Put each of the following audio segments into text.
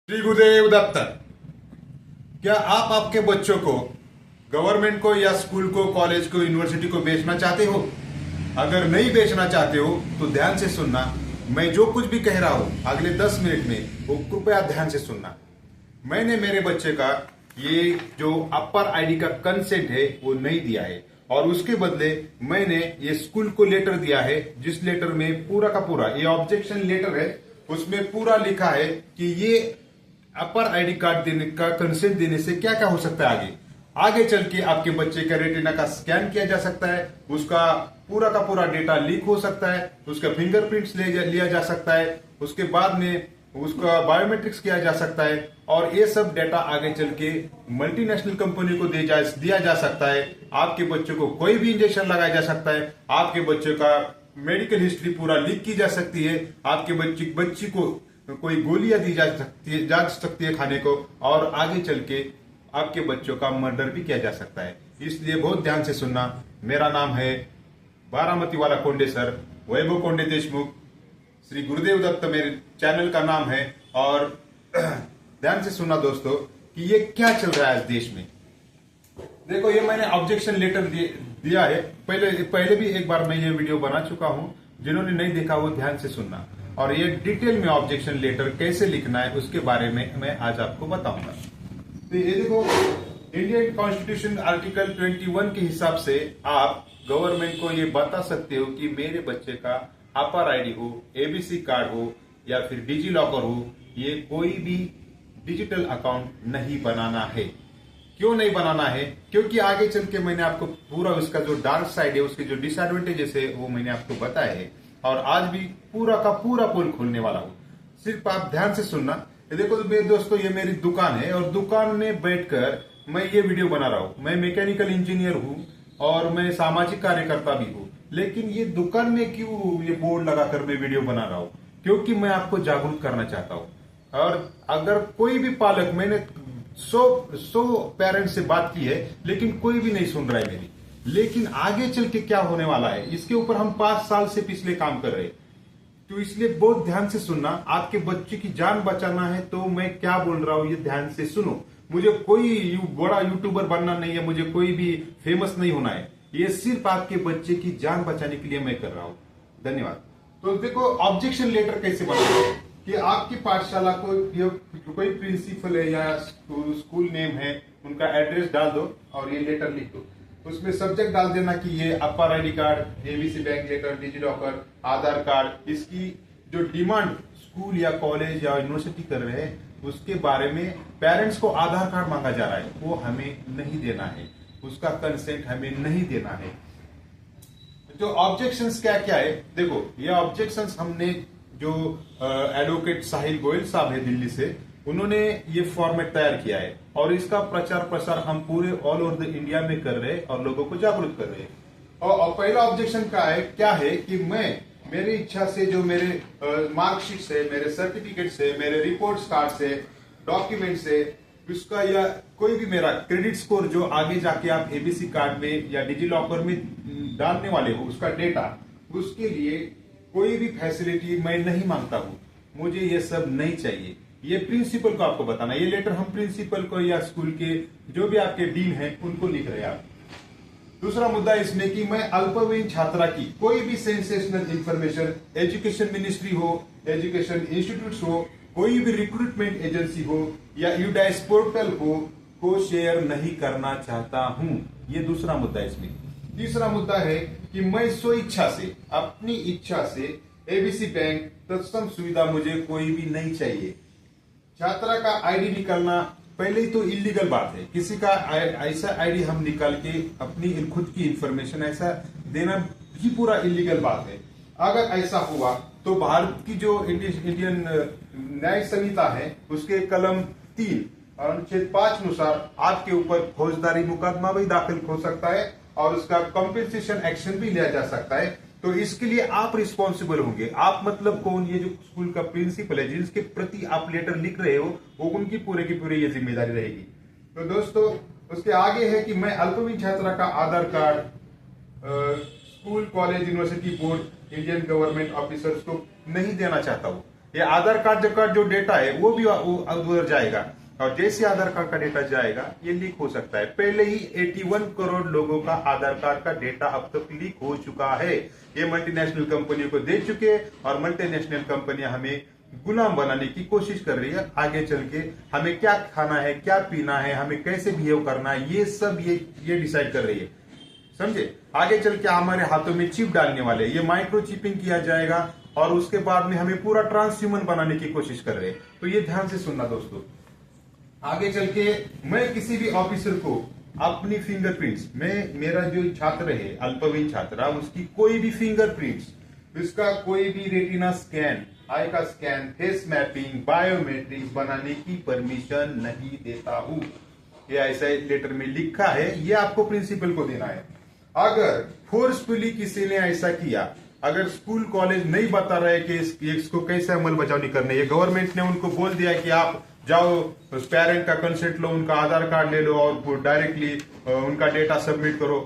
श्री गुरुदेव दत्त। क्या आप आपके बच्चों को गवर्नमेंट को या स्कूल को, कॉलेज को, यूनिवर्सिटी को बेचना चाहते हो? अगर नहीं बेचना चाहते हो तो ध्यान से सुनना। मैं जो कुछ भी कह रहा हूं अगले 10 मिनट में वो कृपया ध्यान से सुनना। मैंने मेरे बच्चे का ये जो अपर आईडी का कंसेंट है वो नहीं दिया है और उसके बदले मैंने ये स्कूल को लेटर दिया है, जिस लेटर में पूरा का पूरा ये ऑब्जेक्शन लेटर है। उसमें पूरा लिखा है कि ये अपर आईडी कार्ड देने का कंसेंट देने से क्या क्या हो सकता है। आगे आगे चल के आपके बच्चे का रेटिना का स्कैन किया जा सकता है, उसका पूरा का पूरा डेटा लीक हो सकता है, उसका फिंगरप्रिंट्स लिया जा सकता है, उसके बाद में उसका बायोमेट्रिक्स किया जा सकता है और ये सब डेटा आगे चल के मल्टीनेशनल कंपनी को दिया जा सकता है। आपके बच्चों को कोई भी इंजेक्शन लगाया जा सकता है, आपके बच्चों का मेडिकल हिस्ट्री पूरा लीक की जा सकती है, आपके बच्ची को कोई गोलियां दी जा सकती है खाने को, और आगे चल के आपके बच्चों का मर्डर भी किया जा सकता है। इसलिए बहुत ध्यान से सुनना। मेरा नाम है बारामती वाला कोंडे सर, वैभव कोंडे देशमुख। श्री गुरुदेव दत्त मेरे चैनल का नाम है। और ध्यान से सुनना दोस्तों कि ये क्या चल रहा है आज देश में। देखो, ये मैंने ऑब्जेक्शन लेटर दिया है। पहले भी एक बार मैं ये वीडियो बना चुका हूं। जिन्होंने नहीं देखा वो ध्यान से सुनना। और ये डिटेल में ऑब्जेक्शन लेटर कैसे लिखना है उसके बारे में मैं आज आपको बताऊंगा। तो ये देखो, इंडियन कॉन्स्टिट्यूशन आर्टिकल 21 के हिसाब से आप गवर्नमेंट को ये बता सकते हो कि मेरे बच्चे का अपर आईडी हो, एबीसी कार्ड हो या फिर डिजी लॉकर हो, ये कोई भी डिजिटल अकाउंट नहीं बनाना है। क्यों नहीं बनाना है? क्योंकि आगे चल के मैंने आपको पूरा उसका जो डार्क साइड है, उसके जो डिसएडवांटेजेस है वो मैंने आपको बताया है और आज भी पूरा का पूरा पोल खोलने वाला हूं। सिर्फ आप ध्यान से सुनना। ये देखो मेरे दोस्तों, ये मेरी दुकान है और दुकान में बैठकर मैं ये वीडियो बना रहा हूं। मैं मैकेनिकल इंजीनियर हूं और मैं सामाजिक कार्यकर्ता भी हूं, लेकिन ये दुकान में क्यों ये बोर्ड लगाकर मैं वीडियो बना रहा हूं? क्योंकि मैं आपको जागरूक करना चाहता हूं। और अगर कोई भी पालक, मैंने 100 पेरेंट्स से बात की है लेकिन कोई भी नहीं सुन रहा है मेरी। लेकिन आगे चल के क्या होने वाला है इसके ऊपर हम 5 साल से पिछले काम कर रहे हैं। तो इसलिए बहुत ध्यान से सुनना। आपके बच्चे की जान बचाना है तो मैं क्या बोल रहा हूं ये ध्यान से सुनो। मुझे कोई बड़ा यूट्यूबर बनना नहीं है, मुझे कोई भी फेमस नहीं होना है। ये सिर्फ आपके बच्चे की जान बचाने के लिए मैं कर रहा हूं। धन्यवाद। तो देखो, ऑब्जेक्शन लेटर कैसे बनाना है कि आपकी पाठशाला को कोई प्रिंसिपल है या स्कूल नेम है, उनका एड्रेस डाल दो और ये लेटर लिख दो। उसमें सब्जेक्ट डाल देना कि ये APAAR ID card, ABC bank letter, DigiLocker, Aadhaar card, इसकी जो डिमांड स्कूल या कॉलेज या यूनिवर्सिटी कर रहे हैं उसके बारे में पेरेंट्स को आधार कार्ड मांगा जा रहा है, वो हमें नहीं देना है, उसका कंसेंट हमें नहीं देना है। जो ऑब्जेक्शंस क्या क्या है, देखो ये ऑब्जेक्शंस हमने जो एडवोकेट साहिल गोयल साहब है दिल्ली से, उन्होंने ये फॉर्मेट तैयार किया है और इसका प्रचार प्रसार हम पूरे ऑल ओवर द इंडिया में कर रहे हैं और लोगों को जागरूक कर रहे हैं। और पहला ऑब्जेक्शन क्या है कि मैं मेरी इच्छा से जो मेरे मार्कशीट से, मेरे सर्टिफिकेट से, मेरे रिपोर्ट्स कार्ड से, डॉक्यूमेंट से, उसका या कोई भी मेरा क्रेडिट स्कोर जो आगे जाके आप एबीसी कार्ड में या डिजी लॉकर में डालने वाले हो उसका डेटा, उसके लिए कोई भी फैसिलिटी मैं नहीं मांगता हूं। मुझे ये सब नहीं चाहिए। ये प्रिंसिपल को आपको बताना। ये लेटर हम प्रिंसिपल को या स्कूल के जो भी आपके डीन हैं उनको लिख रहे हैं आप। दूसरा मुद्दा इसमें कि मैं अल्पवयीन छात्रा की कोई भी सेंसेशनल इंफॉर्मेशन एजुकेशन मिनिस्ट्री हो, एजुकेशन इंस्टीट्यूट हो, कोई भी रिक्रूटमेंट एजेंसी हो या यूडाइस पोर्टल हो को शेयर नहीं करना चाहता हूं। ये दूसरा मुद्दा इसमें। तीसरा मुद्दा है कि मैं स्व इच्छा से, अपनी इच्छा से एबीसी बैंक तत्सम सुविधा मुझे कोई भी नहीं चाहिए। छात्रा का आईडी निकालना पहले ही तो इलीगल बात है। किसी का ऐसा आईडी हम निकाल के अपनी खुद की इंफॉर्मेशन ऐसा देना भी पूरा इलीगल बात है। अगर ऐसा हुआ तो भारत की जो इंडियन न्याय संहिता है उसके कलम 3 और अनुच्छेद 5 अनुसार आपके ऊपर फौजदारी मुकदमा भी दाखिल हो सकता है और उसका कॉम्पेंसेशन एक्शन भी लिया जा सकता है। तो इसके लिए आप रिस्पॉन्सिबल होंगे। आप मतलब कौन? ये जो स्कूल का प्रिंसिपल है जिसके प्रति आप लेटर लिख रहे हो वो उनकी पूरे की पूरी ये जिम्मेदारी रहेगी। तो दोस्तों, उसके आगे है कि मैं अल्पवयीन छात्रा का Aadhaar card school, college, university board, Indian government officers को नहीं देना चाहता हूं। ये आधार कार्ड का जो डेटा है वो भी उधर जाएगा, और जैसे आधार कार्ड का डेटा जाएगा ये लीक हो सकता है। पहले ही 81 करोड़ लोगों का आधार कार्ड का डेटा अब तक लीक हो चुका है। ये मल्टीनेशनल कंपनियों को दे चुके हैं, और मल्टीनेशनल कंपनियां हमें गुलाम बनाने की कोशिश कर रही है। आगे चल के हमें क्या खाना है, क्या पीना है, हमें कैसे बिहेव करना है, ये सब ये डिसाइड कर रही है, समझे। आगे चल के हमारे हाथों में चिप डालने वाले, ये माइक्रो चिपिंग किया जाएगा, और उसके बाद में हमें पूरा ट्रांसह्यूमन बनाने की कोशिश कर रहे हैं। तो ये ध्यान से सुनना दोस्तों। आगे चल के मैं किसी भी ऑफिसर को अपनी फिंगरप्रिंट्स में, मेरा जो छात्र है अल्पवयीन छात्र, उसकी कोई भी फिंगरप्रिंट्स, इसका कोई भी रेटिना स्कैन, आई का स्कैन, फेस मैपिंग, बायोमेट्रिक्स बनाने की परमिशन नहीं देता हूं। ये ऐसा लेटर में लिखा है, ये आपको प्रिंसिपल को देना है। अगर फोर्सफुली किसी ने ऐसा किया, अगर स्कूल कॉलेज नहीं बता रहे कि इसको कैसे अमल बचावनी करनी है, गवर्नमेंट ने उनको बोल दिया कि आप जाओ उस पेरेंट का कंसेंट लो, उनका आधार कार्ड ले लो और डायरेक्टली उनका डेटा सबमिट करो,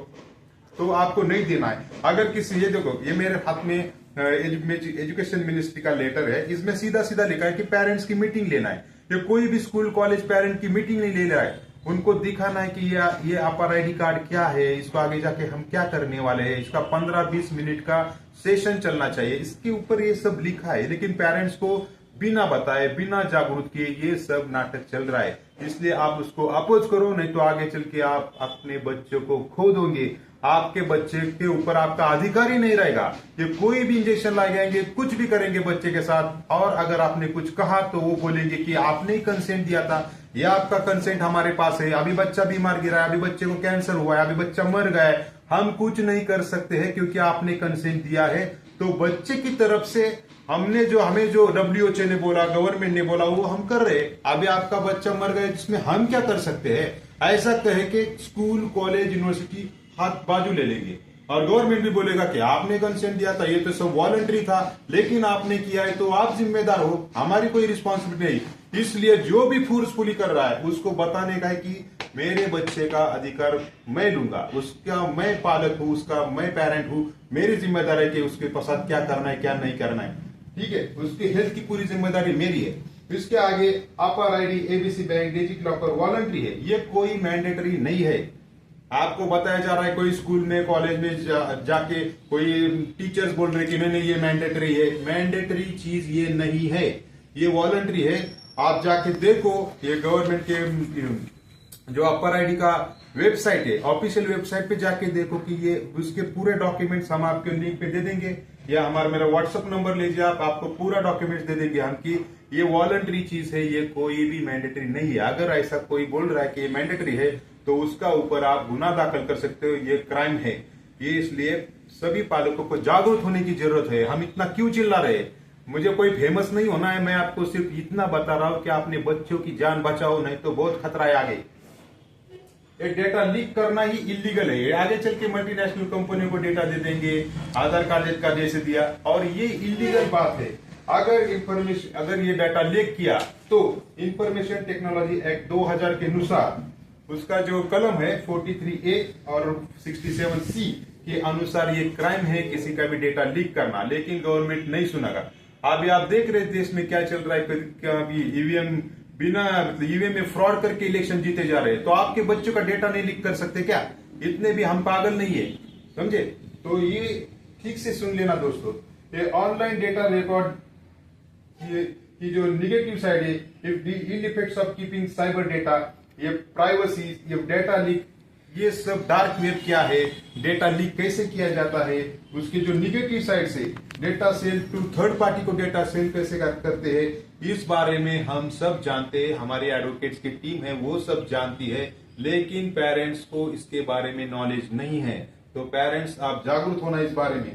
तो आपको नहीं देना है। अगर किसी, ये देखो ये मेरे हाथ में एजुकेशन मिनिस्ट्री का लेटर है, इसमें सीधा सीधा लिखा है कि पेरेंट्स की मीटिंग लेना है। ये कोई भी स्कूल कॉलेज पेरेंट की मीटिंग नहीं ले रहा है, उनको दिखाना है कि ये अपर आईडी कार्ड क्या है, इसको आगे जाके हम क्या करने वाले हैं, इसका 15-20 मिनट का सेशन चलना चाहिए, इसके ऊपर ये सब लिखा है। लेकिन पेरेंट्स को बिना बताए, बिना जागरूक किए ये सब नाटक चल रहा है। इसलिए आप उसको अपोज करो, नहीं तो आगे चल के आप अपने बच्चों को खो दोगे। आपके बच्चे के ऊपर आपका अधिकार ही नहीं रहेगा। ये कोई भी इंजेक्शन लगाएंगे, कुछ भी करेंगे बच्चे के साथ, और अगर आपने कुछ कहा तो वो बोलेंगे कि आपने ही कंसेंट दिया था, या आपका कंसेंट हमारे पास है, अभी बच्चा बीमार गिरा है, अभी बच्चे को कैंसर हुआ है, अभी बच्चा मर गया है, हम कुछ नहीं कर सकते हैं क्योंकि आपने कंसेंट दिया है। तो बच्चे की तरफ से हमें जो WHO ने बोला, गवर्नमेंट ने बोला, वो हम कर रहे। अभी आपका बच्चा मर गया, जिसमें हम क्या कर सकते हैं? ऐसा कहे कि स्कूल कॉलेज यूनिवर्सिटी हाथ बाजू ले लेंगे, और गवर्नमेंट भी बोलेगा कि आपने कंसेंट दिया था, ये तो सब वॉलंटरी था, लेकिन आपने किया है तो आप जिम्मेदार हो, हमारी कोई रिस्पॉन्सिबिलिटी नहीं। इसलिए जो भी फोर्सफुली कर रहा है उसको बताने का है कि मेरे बच्चे का अधिकार मैं लूंगा, उसका मैं पालक हूं, उसका मैं पेरेंट हूं, मेरी जिम्मेदारी है कि उसके साथ क्या करना है क्या नहीं करना है, ठीक है। उसकी हेल्थ की पूरी जिम्मेदारी मेरी है। इसके आगे APAAR ID, ABC bank, digital locker voluntary है, ये कोई मैंडेटरी नहीं है। आपको बताया जा रहा है कोई स्कूल में कॉलेज में जाके कोई टीचर्स बोल रहे कि नहीं ये मैंडेटरी है। मैंडेटरी चीज ये नहीं है, ये वॉलंटरी है। आप जाके देखो, ये गवर्नमेंट के जो अपर आईडी का वेबसाइट है, ऑफिशियल वेबसाइट पे जाके देखो कि ये उसके पूरे डॉक्यूमेंट्स हम आपके लिंक पे दे देंगे, या मेरा व्हाट्सएप नंबर लीजिए, आपको पूरा डॉक्यूमेंट्स दे देंगे हम कि ये वॉलंटरी चीज है, ये कोई भी मैंडेटरी नहीं है। अगर ऐसा कोई बोल रहा है कि ये मैंडेटरी है तो उसका ऊपर आप गुना दाखिल कर सकते हो, ये क्राइम है। ये इसलिए सभी पालकों को जागरूक होने की जरूरत है। हम इतना क्यों चिल्ला रहे हैं? मुझे कोई फेमस नहीं होना है, मैं आपको सिर्फ इतना बता रहा हूं कि अपने बच्चों की जान बचाओ, नहीं तो बहुत खतरा है आगे। ये डेटा लीक करना ही इलीगल है। आगे चल के मल्टीनेशनल कंपनियों को डेटा दे देंगे, आधार कार्ड का जैसे दिया, और ये इलीगल बात है। अगर ये डाटा लीक किया तो इंफॉर्मेशन टेक्नोलॉजी एक्ट 2000 के अनुसार, उसका जो कलम है 43A और 67C के अनुसार ये क्राइम है किसी का भी डेटा लीक करना। लेकिन गवर्नमेंट नहीं सुनेगा। अभी आप देख रहे देश में क्या चल रहा है, अभी ईवीएम में फ्रॉड करके इलेक्शन जीते जा रहे हैं, तो आपके बच्चों का डेटा नहीं लीक कर सकते क्या? इतने भी हम पागल नहीं है, समझे? तो ये ठीक से सुन लेना दोस्तों, ये ऑनलाइन डेटा रिकॉर्ड की जो निगेटिव साइड है, इन effects of keeping cyber data, ये प्राइवेसी, ये डेटा लीक, ये सब डार्क वेब क्या है, डेटा लीक कैसे किया जाता है, उसके जो निगेटिव साइड से data sell to third party को डेटा सेल कैसे करते हैं, इस बारे में हम सब जानते हैं। हमारे एडवोकेट्स की टीम है वो सब जानती है, लेकिन पेरेंट्स को इसके बारे में नॉलेज नहीं है। तो पेरेंट्स आप जागरूक होना इस बारे में।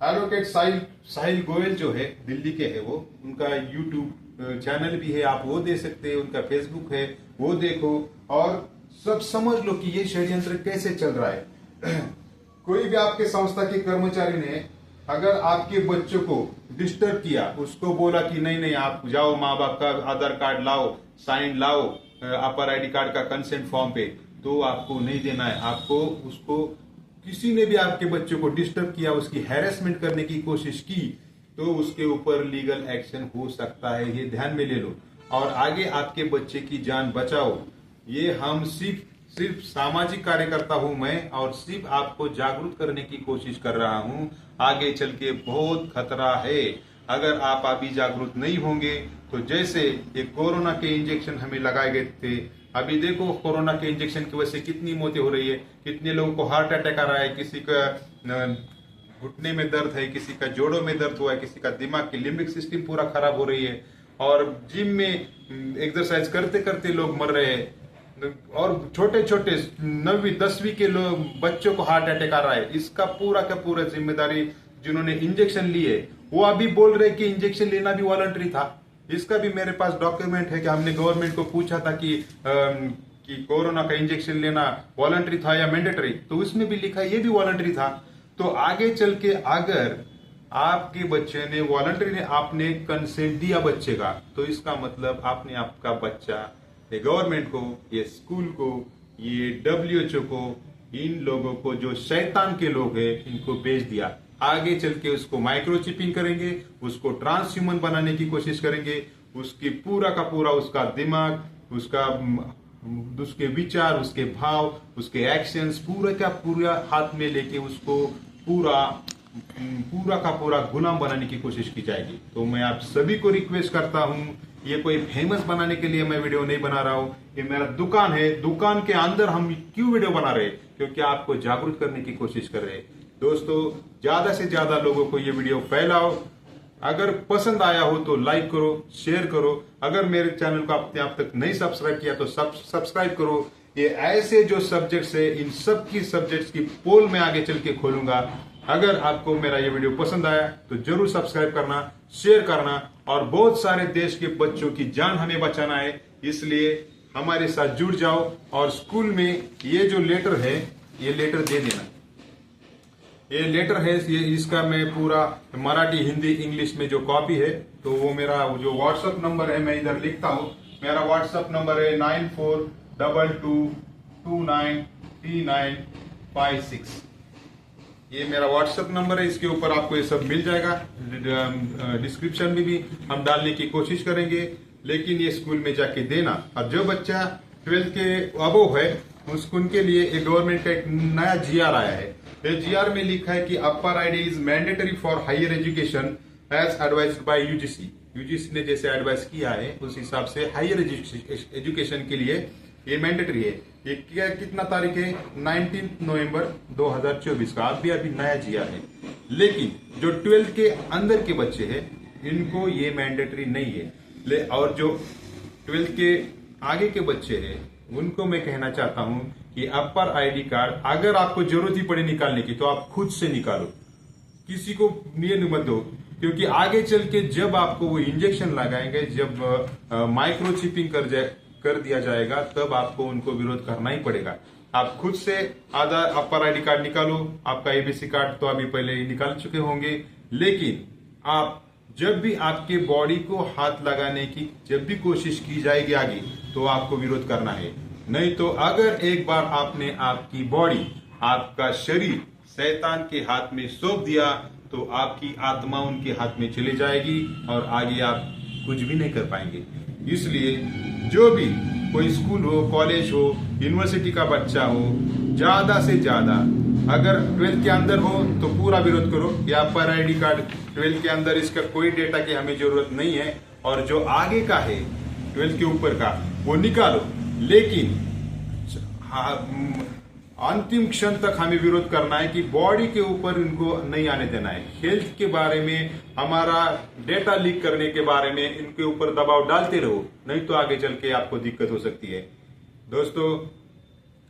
एडवोकेट साहिल गोयल जो है दिल्ली के है, वो उनका यूट्यूब चैनल भी है, आप वो दे सकते हैं, उनका फेसबुक है, वो देखो और सब समझ लो कि ये षड्यंत्र कैसे चल रहा है। कोई भी आपके संस्था के कर्मचारी ने अगर आपके बच्चों को डिस्टर्ब किया, उसको बोला कि नहीं आप जाओ, माँ बाप का आधार कार्ड लाओ, साइन लाओ, अपर आईडी कार्ड का कंसेंट फॉर्म पे, तो आपको नहीं देना है। आपको उसको किसी ने भी आपके बच्चों को डिस्टर्ब किया, उसकी हैरेसमेंट करने की कोशिश की, तो उसके ऊपर लीगल एक्शन हो सकता है, ये ध्यान में ले लो। और आगे आपके बच्चे की जान बचाओ। ये हम सिर्फ सामाजिक कार्यकर्ता हूं मैं, और सिर्फ आपको जागरूक करने की कोशिश कर रहा हूं। आगे चल के बहुत खतरा है अगर आप अभी जागरूक नहीं होंगे। तो जैसे ये कोरोना के इंजेक्शन हमें लगाए गए थे, अभी देखो कोरोना के इंजेक्शन की वजह से कितनी मौतें हो रही है, कितने लोगों को हार्ट अटैक आ रहा है, किसी का घुटने में दर्द है, किसी का जोड़ों में दर्द हुआ है, किसी का दिमाग की लिम्बिक सिस्टम पूरा खराब हो रही है, और जिम में एक्सरसाइज करते करते लोग मर रहे हैं, और छोटे छोटे 9वीं 10वीं के लोग बच्चों को हार्ट अटैक आ रहा है। इसका पूरा का पूरा जिम्मेदारी जिन्होंने इंजेक्शन लिए, वो अभी बोल रहे कि इंजेक्शन लेना भी वॉलंटरी था। इसका भी मेरे पास डॉक्यूमेंट है कि हमने गवर्नमेंट को पूछा था कि कोरोना का इंजेक्शन लेना वॉलंटरी था या मैंडेटरी, तो उसमें भी लिखा ये भी वॉलंटरी था। तो आगे चल के अगर आपके बच्चे ने वॉलंटरी ने आपने कंसेंट दिया बच्चे का, तो इसका मतलब आपने आपका बच्चा ये गवर्नमेंट को, ये स्कूल को, ये WHO को, इन लोगों को जो शैतान के लोग हैं इनको बेच दिया। आगे चल के उसको माइक्रोचिपिंग करेंगे, उसको ट्रांसह्यूमन बनाने की कोशिश करेंगे, उसकी पूरा का पूरा उसका दिमाग, उसके विचार, उसके भाव, उसके एक्शंस पूरा का पूरा हाथ में लेके उसको पूरा का पूरा गुलाम बनाने की कोशिश की जाएगी। तो मैं आप सभी को रिक्वेस्ट करता हूं, ये कोई फेमस बनाने के लिए मैं वीडियो नहीं बना रहा हूं, ये मेरा दुकान है, दुकान के अंदर हम क्यों वीडियो बना रहे, क्योंकि आपको जागरूक करने की कोशिश कर रहे हैं। दोस्तों, ज्यादा से ज्यादा लोगों को ये वीडियो फैलाओ। अगर पसंद आया हो तो लाइक करो, शेयर करो। अगर मेरे चैनल को आपने अब तक नहीं सब्सक्राइब किया तो सब्सक्राइब करो। ये ऐसे जो सब्जेक्ट्स है, इन सब की सब्जेक्ट्स की पोल में आगे चल के खोलूंगा। अगर आपको मेरा ये वीडियो पसंद आया तो जरूर सब्सक्राइब करना, शेयर करना, और बहुत सारे देश के बच्चों की जान हमें बचाना है, इसलिए हमारे साथ जुड़ जाओ। और स्कूल में ये जो लेटर है, ये लेटर दे देना। ये लेटर है, ये इसका मैं पूरा मराठी, हिंदी, इंग्लिश में जो कॉपी है, तो वो मेरा जो व्हाट्सएप नंबर है मैं इधर लिखता हूँ। मेरा व्हाट्सएप नंबर है 9422293956। ये मेरा व्हाट्सएप नंबर है, इसके ऊपर आपको ये सब मिल जाएगा। डिस्क्रिप्शन में भी हम डालने की कोशिश करेंगे, लेकिन ये स्कूल में जाके देना। और जो बच्चा 12th के अबोव है उनके लिए एक गवर्नमेंट का एक नया GR आया है। GR में लिखा है कि APAAR ID is mandatory for higher education as advised by UGC ने जैसे एडवाइस किया है उस हिसाब से हायर एजुकेशन के लिए ये मैंडेटरी है। ये कितना तारीख है? 19 नवंबर 2024 का। अभी नया GR है। लेकिन जो 12th के अंदर के बच्चे हैं इनको ये मैंडेटरी नहीं है। और जो 12th के आगे के बच्चे हैं उनको मैं कहना चाहता हूं कि अपर आईडी कार्ड अगर आपको जरूरत ही पड़े निकालने की तो आप खुद से निकालो, किसी को नियत मत दो, क्योंकि आगे चल के जब आपको वो इंजेक्शन लगाएंगे, जब माइक्रोचिपिंग कर दिया जाएगा, तब आपको उनको विरोध करना ही पड़ेगा। आप खुद से आधार अपर आईडी कार्ड निकालो। आपका ABC कार्ड तो अभी पहले ही निकाल चुके होंगे, लेकिन आप जब भी आपके बॉडी को हाथ लगाने की जब भी कोशिश की जाएगी आगे, तो आपको विरोध करना है। नहीं तो अगर एक बार आपने आपकी बॉडी, आपका शरीर शैतान के हाथ में सौंप दिया, तो आपकी आत्मा उनके हाथ में चली जाएगी और आगे आप कुछ भी नहीं कर पाएंगे। इसलिए जो भी कोई स्कूल हो, कॉलेज हो, यूनिवर्सिटी का बच्चा हो, ज्यादा से ज्यादा अगर 12th के अंदर हो तो पूरा विरोध करो। या अपर आईडी कार्ड 12th के अंदर, इसका कोई डेटा की हमें जरूरत नहीं है। और जो आगे का है 12th के ऊपर का वो निकालो, लेकिन अंतिम क्षण तक हमें विरोध करना है कि बॉडी के ऊपर इनको नहीं आने देना है। हेल्थ के बारे में, हमारा डेटा लीक करने के बारे में इनके ऊपर दबाव डालते रहो, नहीं तो आगे चल के आपको दिक्कत हो सकती है। दोस्तों,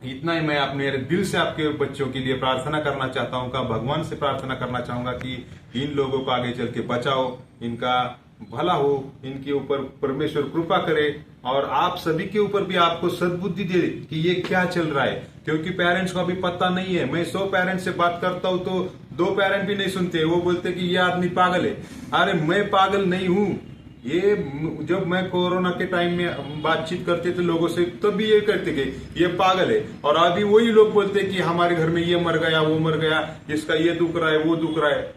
इतना ही मैं अपने दिल से आपके बच्चों के लिए प्रार्थना करना चाहता हूँ, भगवान से प्रार्थना करना चाहूंगा कि इन लोगों को आगे चल के बचाओ, इनका भला हो, इनके ऊपर परमेश्वर कृपा करे, और आप सभी के ऊपर भी आपको सद्बुद्धि दे कि ये क्या चल रहा है, क्योंकि पेरेंट्स को अभी पता नहीं है। मैं 100 पेरेंट्स से बात करता हूँ तो 2 पेरेंट भी नहीं सुनते, वो बोलते कि ये आदमी पागल है। अरे मैं पागल नहीं हूँ। ये जब मैं कोरोना के टाइम में बातचीत करते थे लोगों से, तब भी ये कहते कि ये पागल है, और अभी वही लोग बोलते कि हमारे घर में ये मर गया, वो मर गया, इसका ये दुख रहा है, वो दुख रहा है।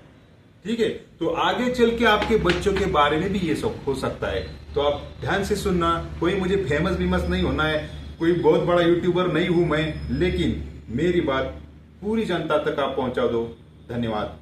ठीक है, तो आगे चल के आपके बच्चों के बारे में भी ये सब हो सकता है। तो आप ध्यान से सुनना। कोई मुझे फेमस बीमस नहीं होना है, कोई बहुत बड़ा यूट्यूबर नहीं हूं मैं, लेकिन मेरी बात पूरी जनता तक आप पहुंचा दो। धन्यवाद।